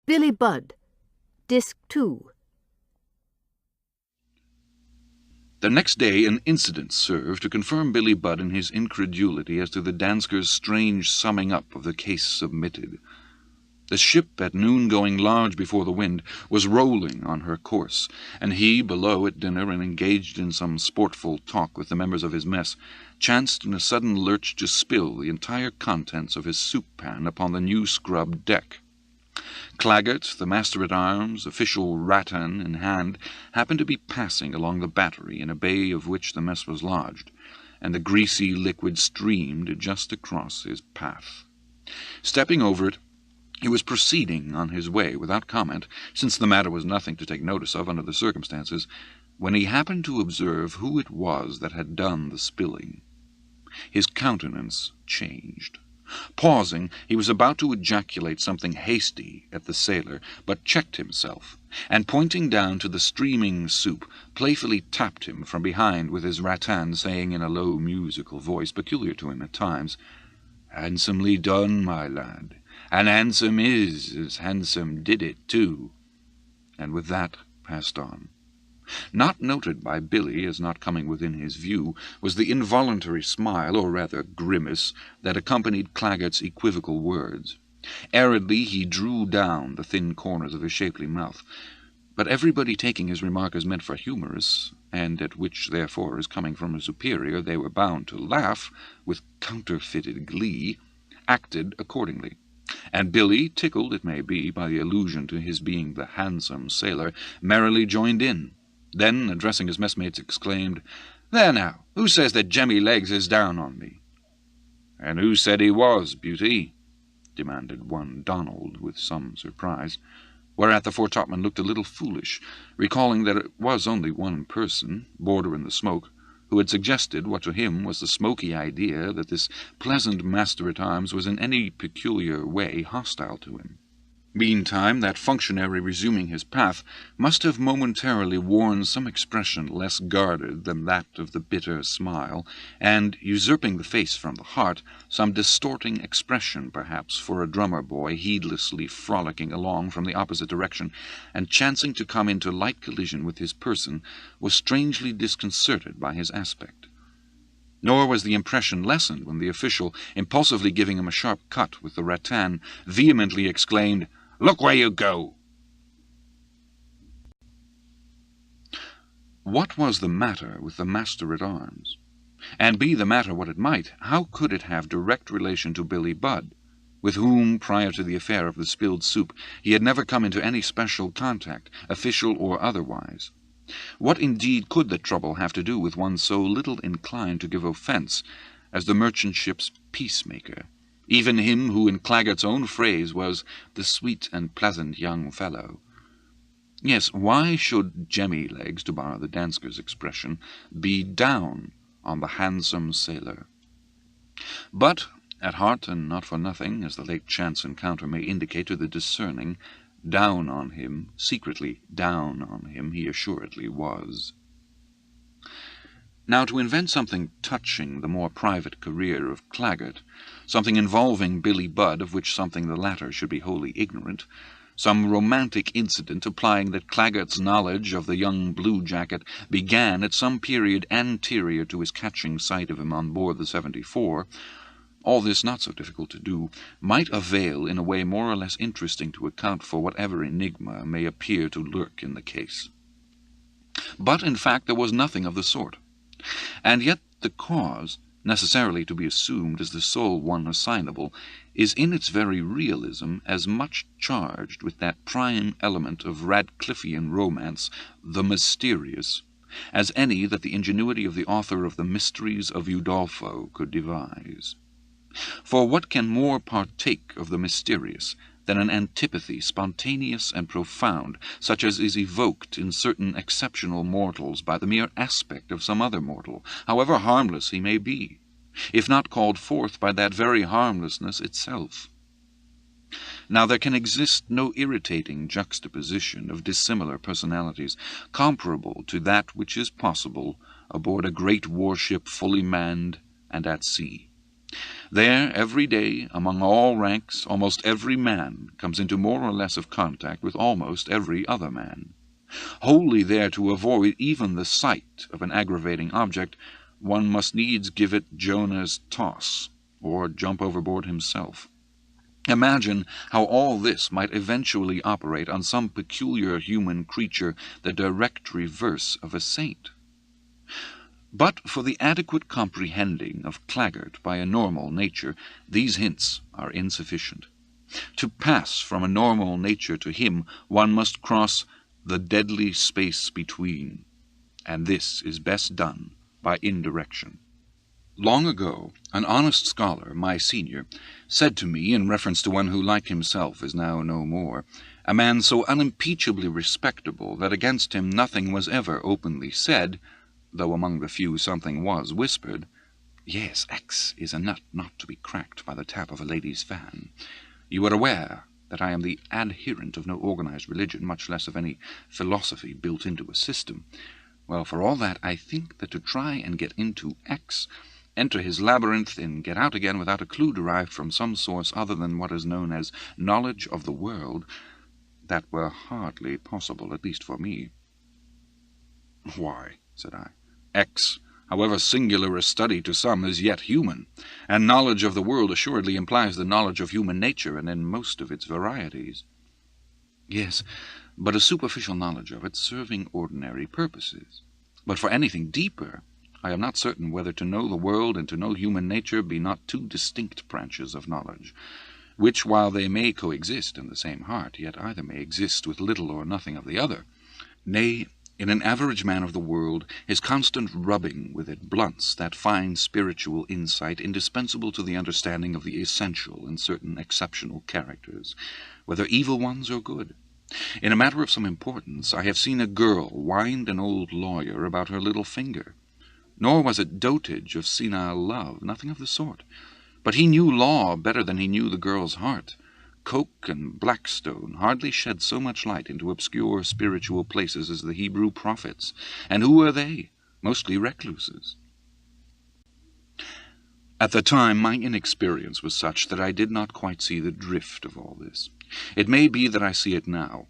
Billy Budd, Disc 2. The next day an incident served to confirm Billy Budd in his incredulity as to the Danskers' strange summing up of the case submitted. The ship, at noon going large before the wind, was rolling on her course, and he, below at dinner and engaged in some sportful talk with the members of his mess, chanced in a sudden lurch to spill the entire contents of his soup-pan upon the new-scrubbed deck. Claggart, the master-at-arms, official rattan in hand, happened to be passing along the battery in a bay of which the mess was lodged, and the greasy liquid streamed just across his path. Stepping over it, he was proceeding on his way without comment, since the matter was nothing to take notice of under the circumstances, when he happened to observe who it was that had done the spilling. His countenance changed. Pausing, he was about to ejaculate something hasty at the sailor, but checked himself, and pointing down to the streaming soup, playfully tapped him from behind with his rattan, saying in a low musical voice, peculiar to him at times, "Handsomely done, my lad, and handsome is as handsome did it, too," and with that passed on. Not noted by Billy as not coming within his view was the involuntary smile, or rather grimace, that accompanied Claggart's equivocal words. Aridly he drew down the thin corners of his shapely mouth, but everybody taking his remark as meant for humorous, and at which, therefore, as coming from a superior, they were bound to laugh with counterfeited glee, acted accordingly. And Billy, tickled, it may be, by the allusion to his being the handsome sailor, merrily joined in. Then, addressing his messmates, exclaimed, "There now, who says that Jemmy Legs is down on me?" "And who said he was, Beauty?" demanded one Donald with some surprise, whereat the foretopman looked a little foolish, recalling that it was only one person, Border in the Smoke, who had suggested what to him was the smoky idea that this pleasant master-at-arms was in any peculiar way hostile to him. Meantime, that functionary, resuming his path, must have momentarily worn some expression less guarded than that of the bitter smile, and, usurping the face from the heart, some distorting expression, perhaps, for a drummer-boy heedlessly frolicking along from the opposite direction, and chancing to come into light collision with his person, was strangely disconcerted by his aspect. Nor was the impression lessened when the official, impulsively giving him a sharp cut with the rattan, vehemently exclaimed, "Look where you go!" What was the matter with the master-at-arms? And be the matter what it might, how could it have direct relation to Billy Budd, with whom, prior to the affair of the spilled soup, he had never come into any special contact, official or otherwise? What indeed could the trouble have to do with one so little inclined to give offence as the merchant ship's peacemaker, even him who, in Claggart's own phrase, was the sweet and pleasant young fellow? Yes, why should Jemmy Legs, to borrow the Danskers' expression, be down on the handsome sailor? But, at heart, and not for nothing, as the late chance encounter may indicate to the discerning, down on him, secretly down on him, he assuredly was. Now, to invent something touching the more private career of Claggart, something involving Billy Budd, of which something the latter should be wholly ignorant, some romantic incident implying that Claggart's knowledge of the young blue-jacket began at some period anterior to his catching sight of him on board the 74, all this not so difficult to do, might avail in a way more or less interesting to account for whatever enigma may appear to lurk in the case. But, in fact, there was nothing of the sort. And yet the cause, necessarily to be assumed as the sole one assignable, is in its very realism as much charged with that prime element of Radcliffean romance, the mysterious, as any that the ingenuity of the author of the Mysteries of Udolpho could devise. For what can more partake of the mysterious than an antipathy spontaneous and profound, such as is evoked in certain exceptional mortals by the mere aspect of some other mortal, however harmless he may be, if not called forth by that very harmlessness itself? Now there can exist no irritating juxtaposition of dissimilar personalities comparable to that which is possible aboard a great warship fully manned and at sea. There, every day, among all ranks, almost every man comes into more or less of contact with almost every other man. Wholly there to avoid even the sight of an aggravating object, one must needs give it Jonah's toss, or jump overboard himself. Imagine how all this might eventually operate on some peculiar human creature, the direct reverse of a saint. But for the adequate comprehending of Claggart by a normal nature, these hints are insufficient. To pass from a normal nature to him, one must cross the deadly space between, and this is best done by indirection. Long ago, an honest scholar, my senior, said to me, in reference to one who, like himself, is now no more, a man so unimpeachably respectable that against him nothing was ever openly said, though among the few something was whispered, "Yes, X is a nut not to be cracked by the tap of a lady's fan. You are aware that I am the adherent of no organized religion, much less of any philosophy built into a system. Well, for all that, I think that to try and get into X, enter his labyrinth, and get out again without a clue derived from some source other than what is known as knowledge of the world, that were hardly possible, at least for me." "Why," said I, "X, however singular a study to some, is yet human, and knowledge of the world assuredly implies the knowledge of human nature, and in most of its varieties." "Yes, but a superficial knowledge of it, serving ordinary purposes. But for anything deeper, I am not certain whether to know the world and to know human nature be not two distinct branches of knowledge, which, while they may coexist in the same heart, yet either may exist with little or nothing of the other. Nay, in an average man of the world, his constant rubbing with it blunts that fine spiritual insight indispensable to the understanding of the essential in certain exceptional characters, whether evil ones or good. In a matter of some importance, I have seen a girl wind an old lawyer about her little finger. Nor was it dotage of senile love, nothing of the sort. But he knew law better than he knew the girl's heart. Coke and Blackstone hardly shed so much light into obscure spiritual places as the Hebrew prophets. And who were they? Mostly recluses. At the time, my inexperience was such that I did not quite see the drift of all this. It may be that I see it now.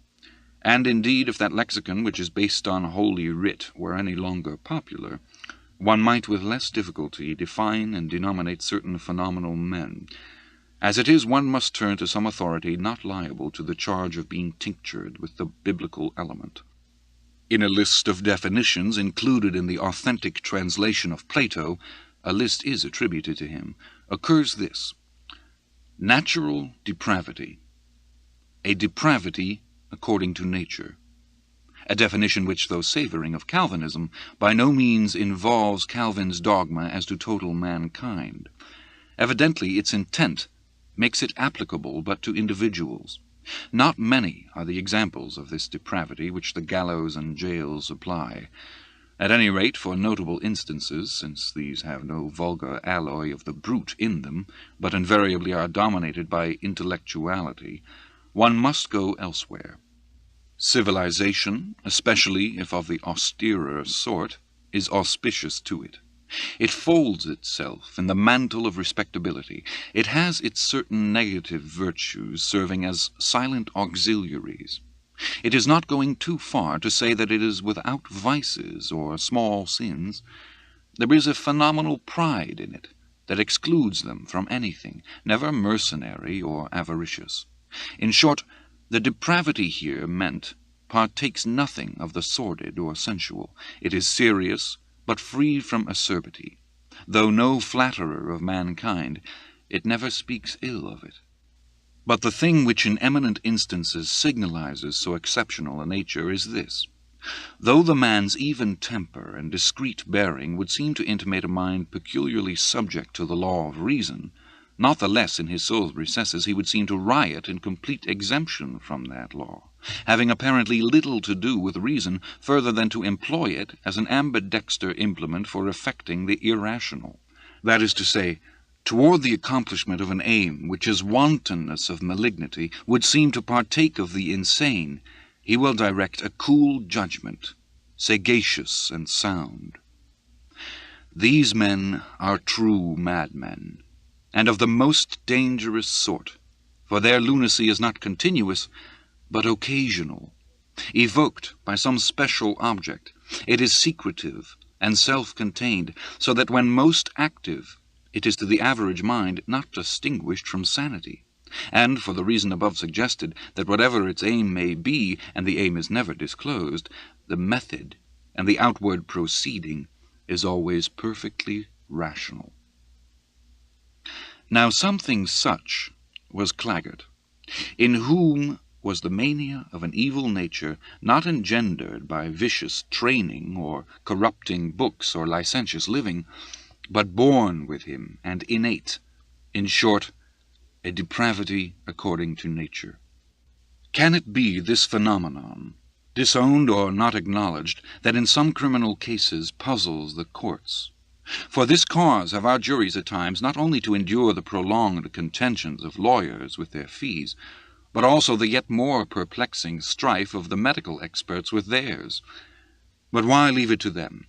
And indeed, if that lexicon which is based on Holy Writ were any longer popular, one might with less difficulty define and denominate certain phenomenal men. As it is, one must turn to some authority not liable to the charge of being tinctured with the biblical element. In a list of definitions included in the authentic translation of Plato, a list is attributed to him, occurs this: natural depravity, a depravity according to nature. A definition which, though savoring of Calvinism, by no means involves Calvin's dogma as to total mankind. Evidently its intent makes it applicable but to individuals. Not many are the examples of this depravity which the gallows and jails supply. At any rate, for notable instances, since these have no vulgar alloy of the brute in them, but invariably are dominated by intellectuality, one must go elsewhere. Civilization, especially if of the austerer sort, is auspicious to it. It folds itself in the mantle of respectability. It has its certain negative virtues serving as silent auxiliaries. It is not going too far to say that it is without vices or small sins. There is a phenomenal pride in it that excludes them from anything, never mercenary or avaricious. In short, the depravity here meant partakes nothing of the sordid or sensual. It is serious, but free from acerbity. Though no flatterer of mankind, it never speaks ill of it. But the thing which in eminent instances signalizes so exceptional a nature is this: though the man's even temper and discreet bearing would seem to intimate a mind peculiarly subject to the law of reason, not the less in his soul's recesses he would seem to riot in complete exemption from that law, having apparently little to do with reason further than to employ it as an ambidexter implement for effecting the irrational. That is to say, toward the accomplishment of an aim which his wantonness of malignity would seem to partake of the insane, he will direct a cool judgment, sagacious and sound. These men are true madmen. and of the most dangerous sort, for their lunacy is not continuous, but occasional, evoked by some special object. It is secretive and self-contained, so that when most active, it is to the average mind not distinguished from sanity, and for the reason above suggested, that whatever its aim may be, and the aim is never disclosed, the method and the outward proceeding is always perfectly rational. Now something such was Claggart, in whom was the mania of an evil nature not engendered by vicious training or corrupting books or licentious living, but born with him and innate, in short, a depravity according to nature. Can it be this phenomenon, disowned or not acknowledged, that in some criminal cases puzzles the courts? For this cause have our juries at times not only to endure the prolonged contentions of lawyers with their fees, but also the yet more perplexing strife of the medical experts with theirs. But why leave it to them?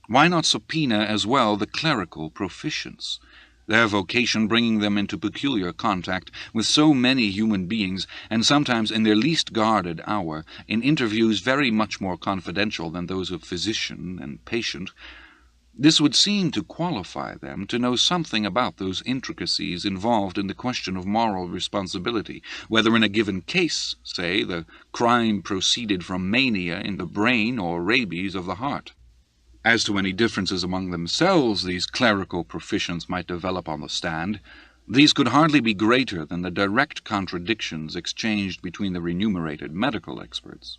Why not subpoena as well the clerical proficients, their vocation bringing them into peculiar contact with so many human beings, and sometimes in their least guarded hour, in interviews very much more confidential than those of physician and patient? This would seem to qualify them to know something about those intricacies involved in the question of moral responsibility, whether in a given case, say, the crime proceeded from mania in the brain or rabies of the heart. As to any differences among themselves these clerical proficients might develop on the stand, these could hardly be greater than the direct contradictions exchanged between the remunerated medical experts.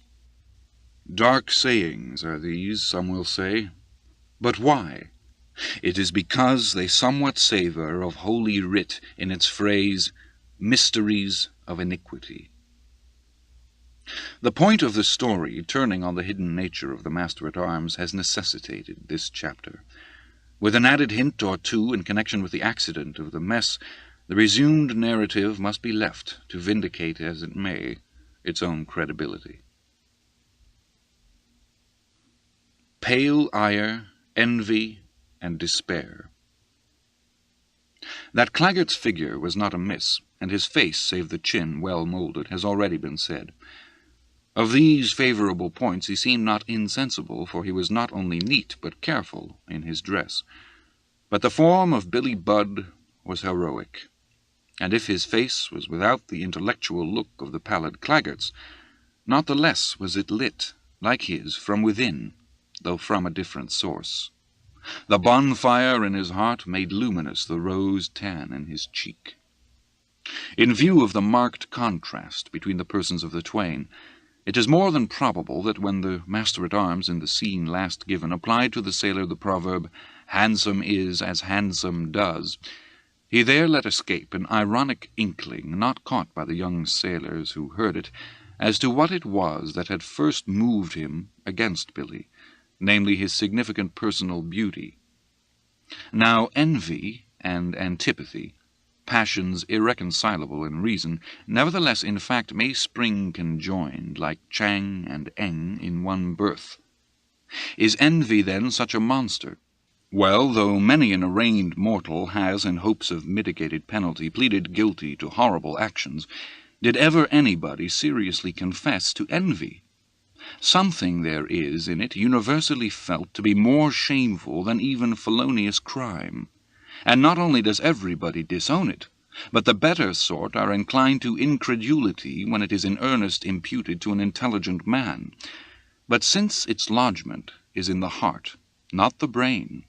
Dark sayings are these, some will say. But why? It is because they somewhat savor of Holy Writ in its phrase, mysteries of iniquity. The point of the story, turning on the hidden nature of the master-at-arms, has necessitated this chapter. With an added hint or two in connection with the accident of the mess, the resumed narrative must be left to vindicate as it may its own credibility. Pale ire, envy, and despair. That Claggart's figure was not amiss, and his face, save the chin, well moulded, has already been said. Of these favourable points he seemed not insensible, for he was not only neat but careful in his dress. But the form of Billy Budd was heroic, and if his face was without the intellectual look of the pallid Claggart's, not the less was it lit, like his, from within, though from a different source. The bonfire in his heart made luminous the rose tan in his cheek. In view of the marked contrast between the persons of the twain, it is more than probable that when the master-at-arms in the scene last given applied to the sailor the proverb, "Handsome is as handsome does," he there let escape an ironic inkling, not caught by the young sailors who heard it, as to what it was that had first moved him against Billy, namely his significant personal beauty. Now envy and antipathy, passions irreconcilable in reason, nevertheless in fact may spring conjoined, like Chang and Eng in one birth. Is envy then such a monster? Well, though many an arraigned mortal has, in hopes of mitigated penalty, pleaded guilty to horrible actions, did ever anybody seriously confess to envy? Something there is in it universally felt to be more shameful than even felonious crime. And not only does everybody disown it, but the better sort are inclined to incredulity when it is in earnest imputed to an intelligent man. But since its lodgment is in the heart, not the brain,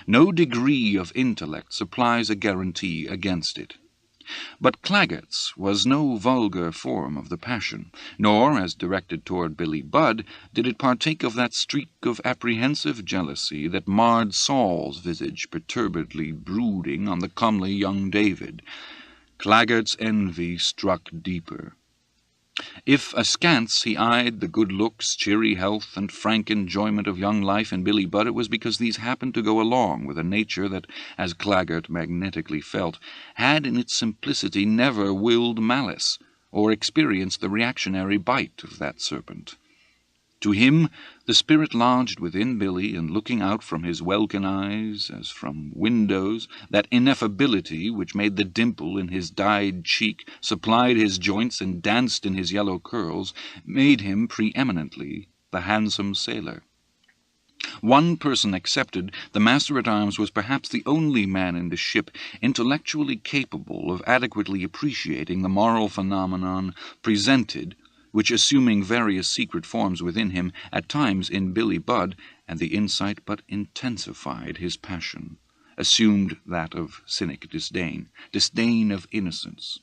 no degree of intellect supplies a guarantee against it. But Claggart's was no vulgar form of the passion, nor, as directed toward Billy Budd, did it partake of that streak of apprehensive jealousy that marred Saul's visage perturbedly brooding on the comely young David. Claggart's envy struck deeper. If askance he eyed the good looks, cheery health, and frank enjoyment of young life in Billy Budd, it was because these happened to go along with a nature that, as Claggart magnetically felt, had in its simplicity never willed malice, or experienced the reactionary bite of that serpent. To him the spirit lodged within Billy, and looking out from his welkin eyes, as from windows, that ineffability which made the dimple in his dyed cheek, supplied his joints, and danced in his yellow curls, made him preeminently the handsome sailor. One person excepted, the master-at-arms was perhaps the only man in the ship intellectually capable of adequately appreciating the moral phenomenon presented, which, assuming various secret forms within him, at times in Billy Budd, and the insight but intensified his passion, assumed that of cynic disdain, disdain of innocence.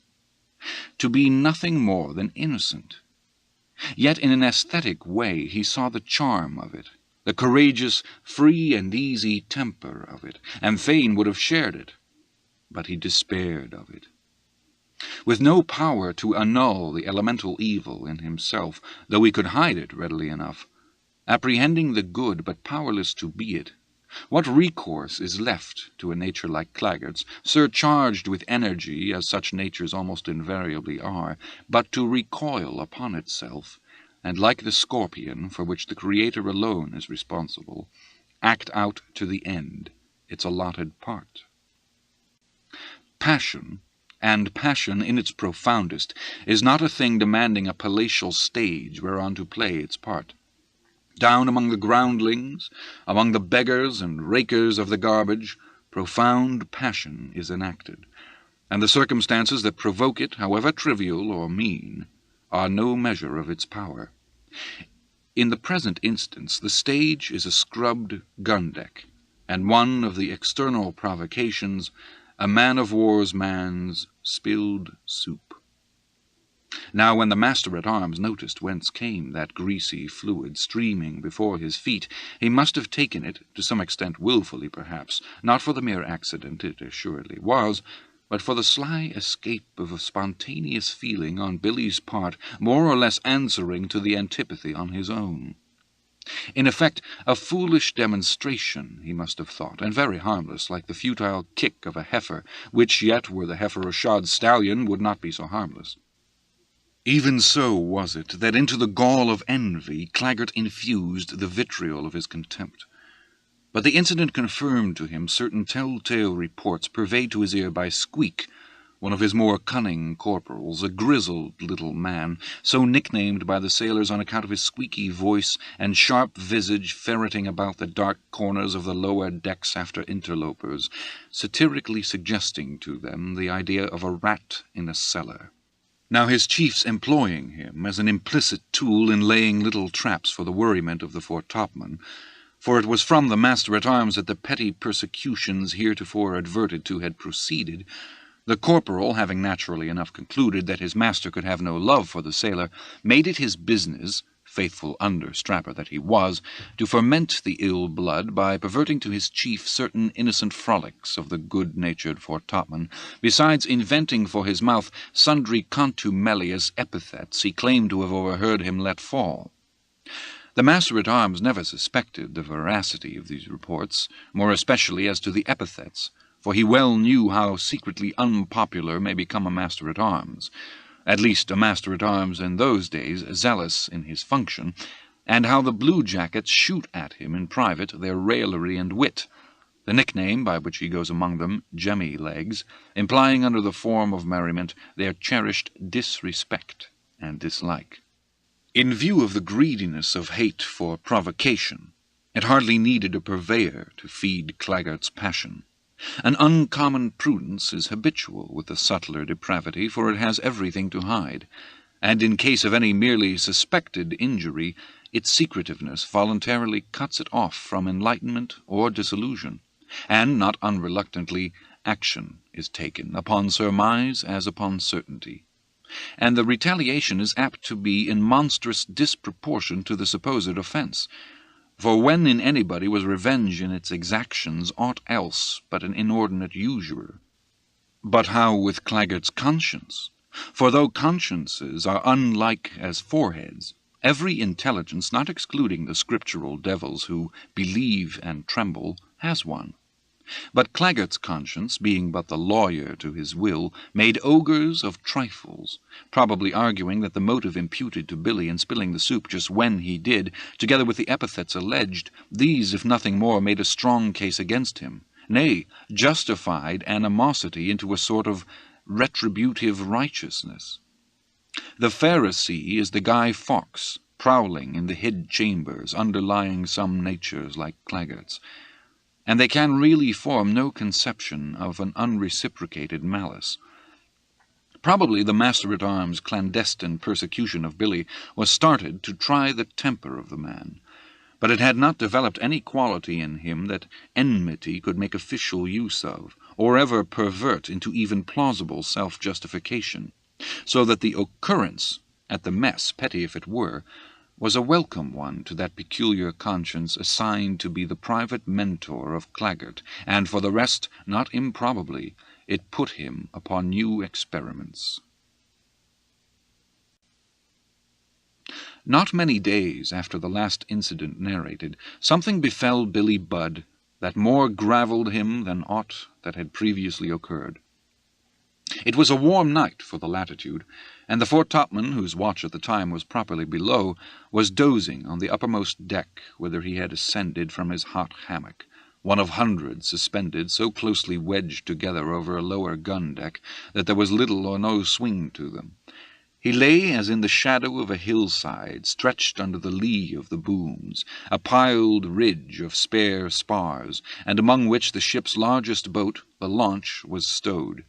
To be nothing more than innocent. Yet in an aesthetic way he saw the charm of it, the courageous, free and easy temper of it, and fain would have shared it, but he despaired of it. With no power to annul the elemental evil in himself, though he could hide it readily enough, apprehending the good but powerless to be it, what recourse is left to a nature like Claggart's, surcharged with energy, as such natures almost invariably are, but to recoil upon itself, and, like the scorpion, for which the Creator alone is responsible, act out to the end its allotted part? Passion, and passion in its profoundest, is not a thing demanding a palatial stage whereon to play its part. Down among the groundlings, among the beggars and rakers of the garbage, profound passion is enacted, and the circumstances that provoke it, however trivial or mean, are no measure of its power. In the present instance, the stage is a scrubbed gun-deck, and one of the external provocations a man-of-war's man's spilled soup. Now when the master-at-arms noticed whence came that greasy fluid streaming before his feet, he must have taken it, to some extent wilfully perhaps, not for the mere accident it assuredly was, but for the sly escape of a spontaneous feeling on Billy's part, more or less answering to the antipathy on his own. In effect, a foolish demonstration, he must have thought, and very harmless, like the futile kick of a heifer, which yet, were the heifer a shod stallion, would not be so harmless. Even so was it that into the gall of envy Claggart infused the vitriol of his contempt. But the incident confirmed to him certain tell-tale reports purveyed to his ear by Squeak, one of his more cunning corporals, a grizzled little man, so nicknamed by the sailors on account of his squeaky voice and sharp visage, ferreting about the dark corners of the lower decks after interlopers, satirically suggesting to them the idea of a rat in a cellar. Now his chiefs employing him as an implicit tool in laying little traps for the worriment of the foretopman, for it was from the master-at-arms that the petty persecutions heretofore adverted to had proceeded, the corporal, having naturally enough concluded that his master could have no love for the sailor, made it his business, faithful understrapper that he was, to ferment the ill blood by perverting to his chief certain innocent frolics of the good-natured foretopman, besides inventing for his mouth sundry contumelious epithets he claimed to have overheard him let fall. The master-at-arms never suspected the veracity of these reports, more especially as to the epithets, for he well knew how secretly unpopular may become a master-at-arms, at least a master-at-arms in those days zealous in his function, and how the blue-jackets shoot at him in private their raillery and wit, the nickname by which he goes among them, Jemmy-legs, implying under the form of merriment their cherished disrespect and dislike. In view of the greediness of hate for provocation, it hardly needed a purveyor to feed Claggart's passion. An uncommon prudence is habitual with the subtler depravity, for it has everything to hide, and in case of any merely suspected injury, its secretiveness voluntarily cuts it off from enlightenment or disillusion, and, not unreluctantly, action is taken, upon surmise as upon certainty, and the retaliation is apt to be in monstrous disproportion to the supposed offence. For when in anybody was revenge in its exactions aught else but an inordinate usurer? But how with Claggart's conscience? For though consciences are unlike as foreheads, every intelligence, not excluding the scriptural devils who believe and tremble, has one. But Claggart's conscience, being but the lawyer to his will, made ogres of trifles, probably arguing that the motive imputed to Billy in spilling the soup just when he did, together with the epithets alleged, these, if nothing more, made a strong case against him, nay, justified animosity into a sort of retributive righteousness. The Pharisee is the Guy Fawkes, prowling in the hid chambers underlying some natures like Claggart's, and they can really form no conception of an unreciprocated malice. Probably the master-at-arms' clandestine persecution of Billy was started to try the temper of the man, but it had not developed any quality in him that enmity could make official use of, or ever pervert into even plausible self-justification, so that the occurrence at the mess, petty if it were, was a welcome one to that peculiar conscience assigned to be the private mentor of Claggart, and for the rest, not improbably, it put him upon new experiments. Not many days after the last incident narrated, something befell Billy Budd that more gravelled him than aught that had previously occurred. It was a warm night for the latitude, and the foretopman, whose watch at the time was properly below, was dozing on the uppermost deck, whither he had ascended from his hot hammock, one of hundreds suspended so closely wedged together over a lower gun-deck that there was little or no swing to them. He lay as in the shadow of a hillside, stretched under the lee of the booms, a piled ridge of spare spars, and among which the ship's largest boat, the launch, was stowed.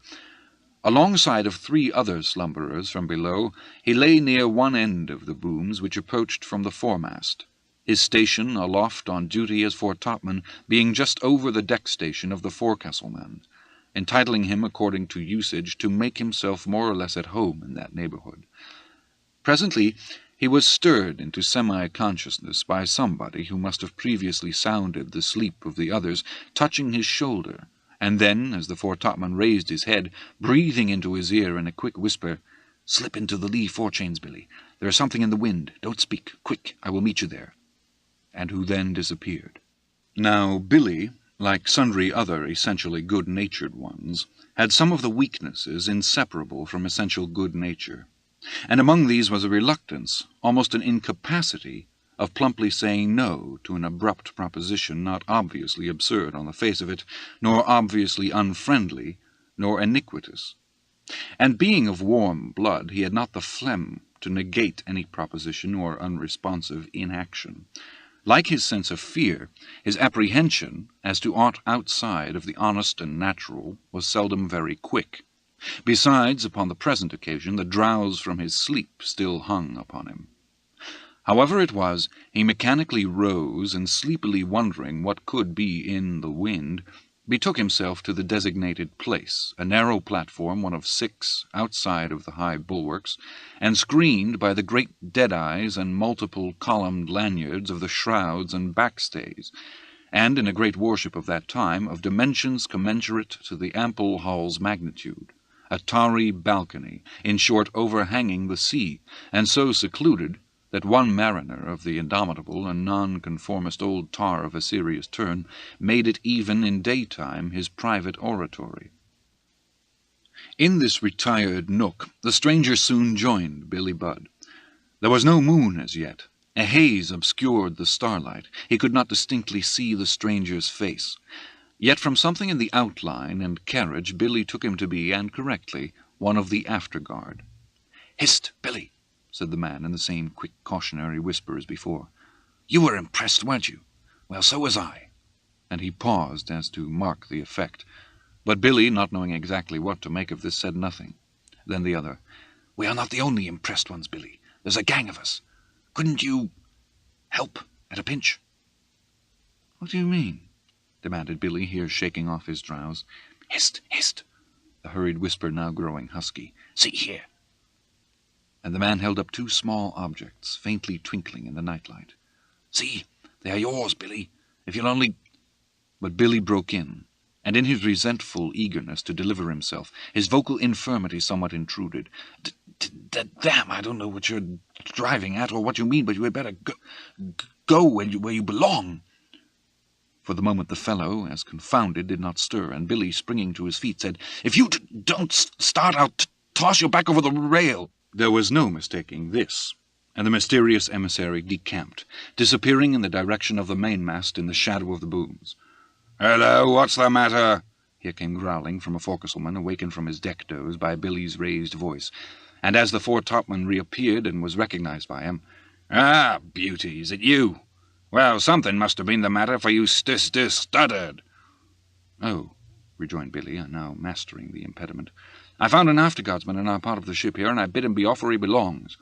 Alongside of 3 other slumberers from below, he lay near one end of the booms which approached from the foremast, his station aloft on duty as foretopman being just over the deck-station of the forecastle-man, entitling him, according to usage, to make himself more or less at home in that neighbourhood. Presently he was stirred into semi-consciousness by somebody who must have previously sounded the sleep of the others, touching his shoulder, and then, as the foretopman raised his head, breathing into his ear in a quick whisper, "Slip into the lee forechains, Billy. There is something in the wind. Don't speak. Quick, I will meet you there." And who then disappeared. Now Billy, like sundry other essentially good-natured ones, had some of the weaknesses inseparable from essential good nature, and among these was a reluctance, almost an incapacity, of plumply saying no to an abrupt proposition not obviously absurd on the face of it, nor obviously unfriendly, nor iniquitous. And being of warm blood, he had not the phlegm to negate any proposition or unresponsive inaction. Like his sense of fear, his apprehension as to aught outside of the honest and natural was seldom very quick. Besides, upon the present occasion, the drowse from his sleep still hung upon him. However it was, he mechanically rose, and sleepily wondering what could be in the wind, betook himself to the designated place, a narrow platform, one of 6, outside of the high bulwarks, and screened by the great dead-eyes and multiple columned lanyards of the shrouds and backstays, and, in a great warship of that time, of dimensions commensurate to the ample hull's magnitude, a tarry balcony, in short, overhanging the sea, and so secluded that one mariner of the indomitable and nonconformist old tar of a serious turn made it even in daytime his private oratory. In this retired nook the stranger soon joined Billy Budd. There was no moon as yet. A haze obscured the starlight. He could not distinctly see the stranger's face. Yet from something in the outline and carriage Billy took him to be, and correctly, one of the afterguard. "Hist, Billy," said the man in the same quick cautionary whisper as before. "You were impressed, weren't you? Well, so was I." And he paused as to mark the effect. But Billy, not knowing exactly what to make of this, said nothing. Then the other, "We are not the only impressed ones, Billy. There's a gang of us. Couldn't you help at a pinch?" "What do you mean?" demanded Billy, here shaking off his drowse. "Hist, hist," the hurried whisper now growing husky. "See here." And the man held up 2 small objects, faintly twinkling in the nightlight. "See, they are yours, Billy, if you'll only—" But Billy broke in, and in his resentful eagerness to deliver himself, his vocal infirmity somewhat intruded. "Damn, I don't know what you're driving at or what you mean, but you had better go where you belong." For the moment the fellow, as confounded, did not stir, and Billy, springing to his feet, said, "If you don't start, I'll toss you back over the rail." There was no mistaking this, and the mysterious emissary decamped, disappearing in the direction of the mainmast in the shadow of the booms. "Hello, what's the matter?" here came growling from a forecastleman, awakened from his deck doze by Billy's raised voice, and as the foretopman reappeared and was recognized by him, "Ah, beauty, is it you? Well, something must have been the matter, for you stuttered." "Oh," rejoined Billy, now mastering the impediment, "I found an afterguardsman in our part of the ship here, and I bid him be off where he belongs."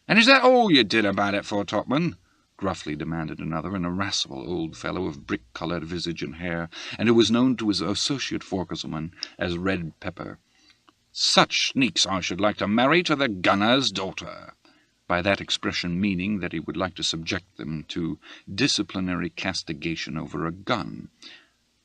"And is that all you did about it, foretopman?" gruffly demanded another, an irascible old fellow of brick-coloured visage and hair, and who was known to his associate forecastleman as Red Pepper. "Such sneaks I should like to marry to the gunner's daughter," by that expression meaning that he would like to subject them to disciplinary castigation over a gun.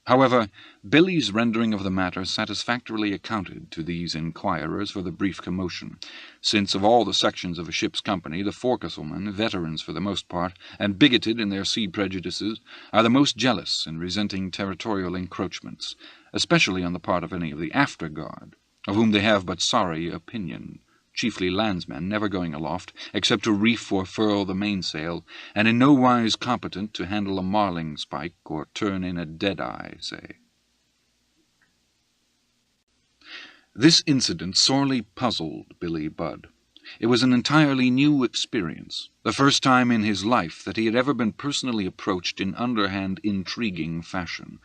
However, Billy's rendering of the matter satisfactorily accounted to these inquirers for the brief commotion, since of all the sections of a ship's company, the forecastlemen, veterans for the most part, and bigoted in their sea prejudices, are the most jealous in resenting territorial encroachments, especially on the part of any of the afterguard, of whom they have but sorry opinion, chiefly landsmen, never going aloft, except to reef or furl the mainsail, and in no wise competent to handle a marling spike or turn in a dead-eye, say. This incident sorely puzzled Billy Budd. It was an entirely new experience, the first time in his life that he had ever been personally approached in underhand, intriguing fashion.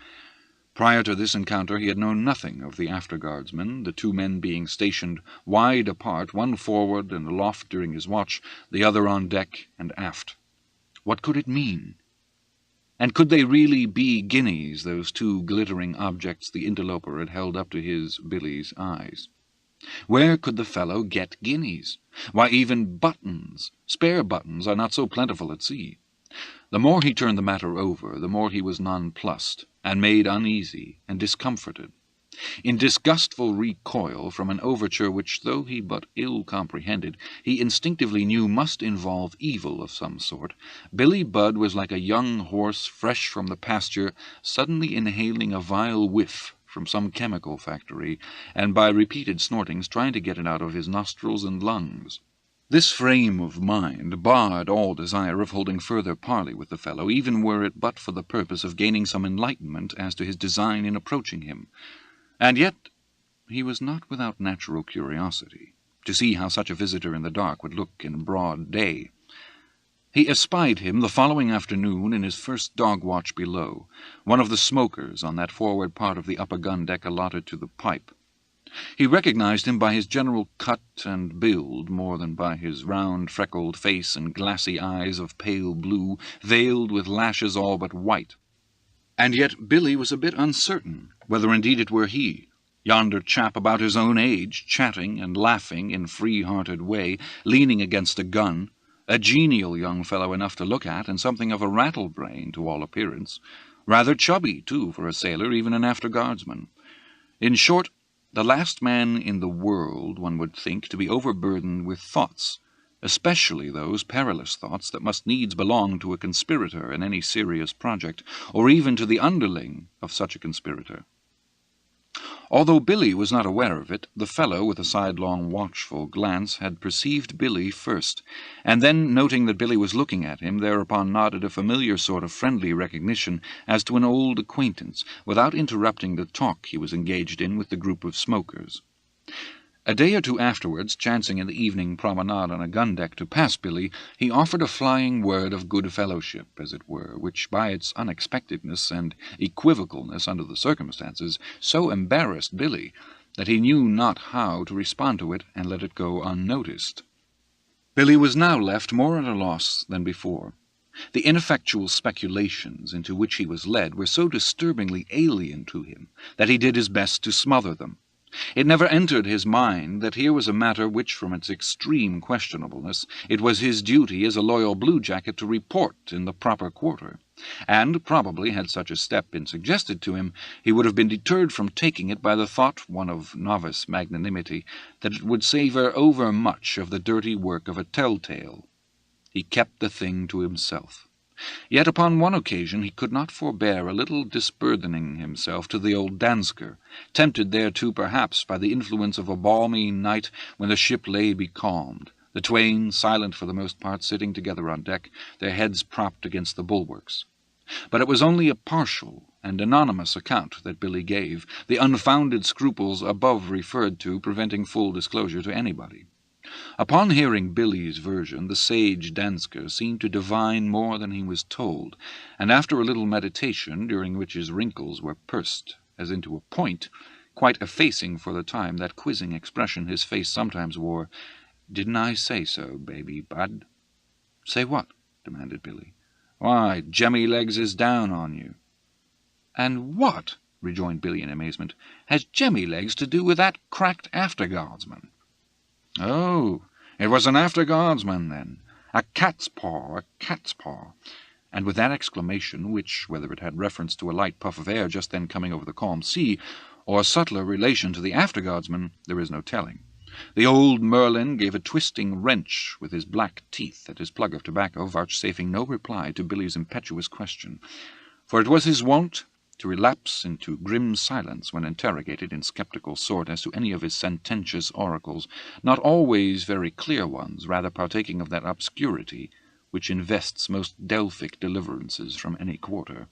Prior to this encounter he had known nothing of the afterguardsmen, the two men being stationed wide apart, one forward and aloft during his watch, the other on deck and aft. What could it mean? And could they really be guineas, those two glittering objects the interloper had held up to his, Billy's, eyes? Where could the fellow get guineas? Why, even buttons, spare buttons, are not so plentiful at sea. The more he turned the matter over, the more he was nonplussed, and made uneasy and discomforted. In disgustful recoil from an overture which, though he but ill comprehended, he instinctively knew must involve evil of some sort, Billy Budd was like a young horse fresh from the pasture suddenly inhaling a vile whiff from some chemical factory, and by repeated snortings trying to get it out of his nostrils and lungs. This frame of mind barred all desire of holding further parley with the fellow, even were it but for the purpose of gaining some enlightenment as to his design in approaching him. And yet he was not without natural curiosity to see how such a visitor in the dark would look in broad day. He espied him the following afternoon in his first dog-watch below, one of the smokers on that forward part of the upper gun-deck allotted to the pipe. He recognized him by his general cut and build more than by his round, freckled face and glassy eyes of pale blue, veiled with lashes all but white. And yet Billy was a bit uncertain whether indeed it were he, yonder chap about his own age, chatting and laughing in free-hearted way, leaning against a gun, a genial young fellow enough to look at, and something of a rattle-brain to all appearance, rather chubby, too, for a sailor, even an after-guardsman. In short, the last man in the world, one would think, to be overburdened with thoughts, especially those perilous thoughts that must needs belong to a conspirator in any serious project, or even to the underling of such a conspirator. Although Billy was not aware of it, the fellow, with a sidelong watchful glance, had perceived Billy first, and then, noting that Billy was looking at him, thereupon nodded a familiar sort of friendly recognition as to an old acquaintance, without interrupting the talk he was engaged in with the group of smokers. A day or two afterwards, chancing in the evening promenade on a gun-deck to pass Billy, he offered a flying word of good fellowship, as it were, which by its unexpectedness and equivocalness under the circumstances so embarrassed Billy that he knew not how to respond to it and let it go unnoticed. Billy was now left more at a loss than before. The ineffectual speculations into which he was led were so disturbingly alien to him that he did his best to smother them. It never entered his mind that here was a matter which, from its extreme questionableness, it was his duty as a loyal bluejacket to report in the proper quarter, and probably, had such a step been suggested to him, he would have been deterred from taking it by the thought, one of novice magnanimity, that it would savour overmuch of the dirty work of a tell-tale. He kept the thing to himself, Yet upon one occasion he could not forbear a little disburthening himself to the old Dansker, tempted thereto perhaps by the influence of a balmy night when the ship lay becalmed, the twain, silent for the most part, sitting together on deck, their heads propped against the bulwarks. But it was only a partial and anonymous account that Billy gave, the unfounded scruples above referred to preventing full disclosure to anybody. Upon hearing Billy's version, the sage Dansker seemed to divine more than he was told, and after a little meditation, during which his wrinkles were pursed as into a point, quite effacing for the time that quizzing expression his face sometimes wore, "Didn't I say so, baby bud?" "Say what?" demanded Billy. "Why, Jemmy Legs is down on you." "And what," rejoined Billy in amazement, "has Jemmy Legs to do with that cracked afterguardsman?" "Oh, it was an afterguardsman, then. A cat's paw. And with that exclamation, which, whether it had reference to a light puff of air just then coming over the calm sea, or subtler relation to the afterguardsman, there is no telling, the old Merlin gave a twisting wrench with his black teeth at his plug of tobacco, vouchsafing no reply to Billy's impetuous question, for it was his wont to relapse into grim silence when interrogated in sceptical sort as to any of his sententious oracles, not always very clear ones, rather partaking of that obscurity which invests most Delphic deliverances from any quarter.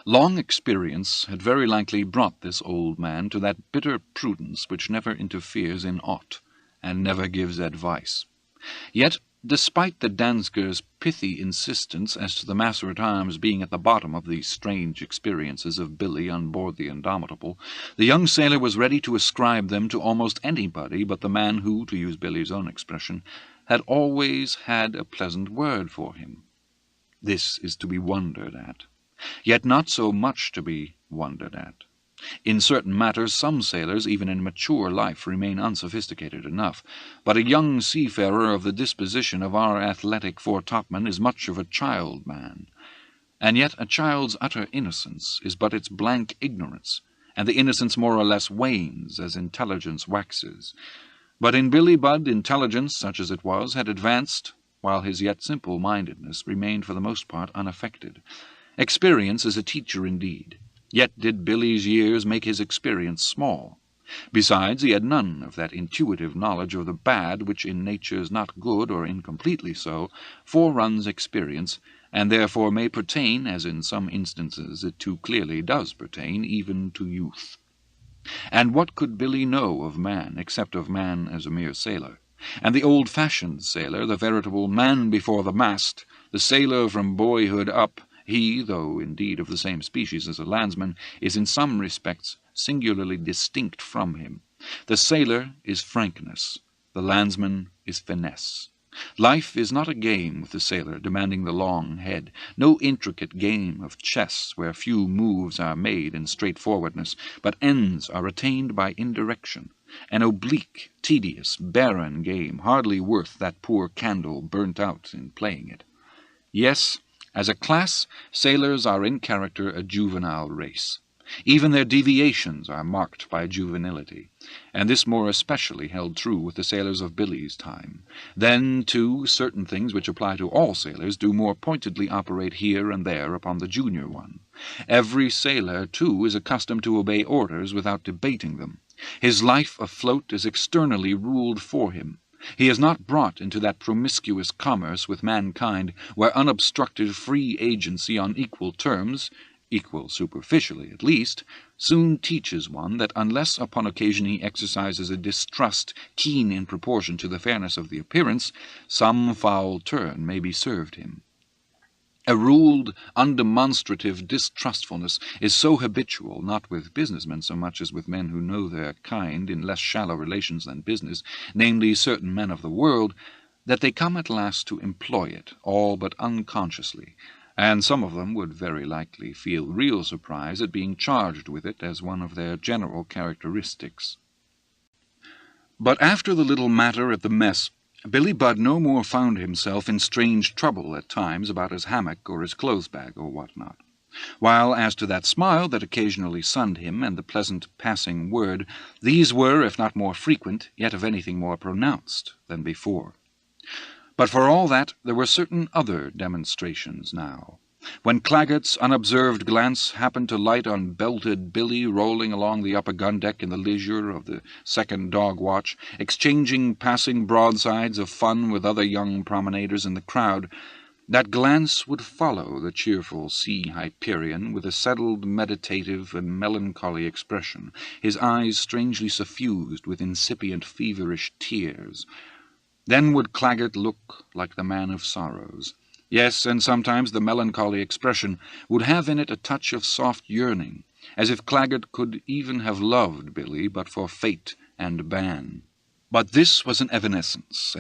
Long experience had very likely brought this old man to that bitter prudence which never interferes in aught, and never gives advice. Yet, despite the Dansker's pithy insistence as to the master-at-arms being at the bottom of these strange experiences of Billy on board the Indomitable, the young sailor was ready to ascribe them to almost anybody but the man who, to use Billy's own expression, had always had a pleasant word for him. This is to be wondered at, yet not so much to be wondered at. In certain matters some sailors, even in mature life, remain unsophisticated enough, but a young seafarer of the disposition of our athletic foretopman is much of a child-man. And yet a child's utter innocence is but its blank ignorance, and the innocence more or less wanes as intelligence waxes. But in Billy Budd intelligence, such as it was, had advanced, while his yet simple-mindedness remained for the most part unaffected. Experience is a teacher indeed. Yet did Billy's years make his experience small. Besides, he had none of that intuitive knowledge of the bad which in natures not good, or incompletely so, foreruns experience, and therefore may pertain, as in some instances it too clearly does pertain, even to youth. And what could Billy know of man, except of man as a mere sailor? And the old-fashioned sailor, the veritable man before the mast, the sailor from boyhood up, he, though indeed of the same species as a landsman, is in some respects singularly distinct from him. The sailor is frankness, the landsman is finesse. Life is not a game with the sailor demanding the long head, no intricate game of chess where few moves are made in straightforwardness, but ends are attained by indirection, an oblique, tedious, barren game, hardly worth that poor candle burnt out in playing it. Yes, as a class, sailors are in character a juvenile race. Even their deviations are marked by juvenility, and this more especially held true with the sailors of Billy's time. Then, too, certain things which apply to all sailors do more pointedly operate here and there upon the junior one. Every sailor, too, is accustomed to obey orders without debating them. His life afloat is externally ruled for him. He is not brought into that promiscuous commerce with mankind where unobstructed free agency on equal terms, equal superficially at least, soon teaches one that unless upon occasion he exercises a distrust keen in proportion to the fairness of the appearance, some foul turn may be served him. A ruled, undemonstrative distrustfulness is so habitual, not with businessmen so much as with men who know their kind in less shallow relations than business, namely certain men of the world, that they come at last to employ it, all but unconsciously, and some of them would very likely feel real surprise at being charged with it as one of their general characteristics. But after the little matter at the mess, Billy Budd no more found himself in strange trouble at times about his hammock or his clothes-bag or what-not, while as to that smile that occasionally sunned him and the pleasant passing word, these were, if not more frequent, yet of anything more pronounced than before. But for all that, there were certain other demonstrations now. When Claggett's unobserved glance happened to light on belted Billy rolling along the upper gun deck in the leisure of the second dog watch, exchanging passing broadsides of fun with other young promenaders in the crowd, that glance would follow the cheerful sea Hyperion with a settled, meditative, and melancholy expression, his eyes strangely suffused with incipient feverish tears. Then would Claggett look like the man of sorrows. Yes, and sometimes the melancholy expression would have in it a touch of soft yearning, as if Claggett could even have loved Billy but for fate and ban. But this was an evanescence,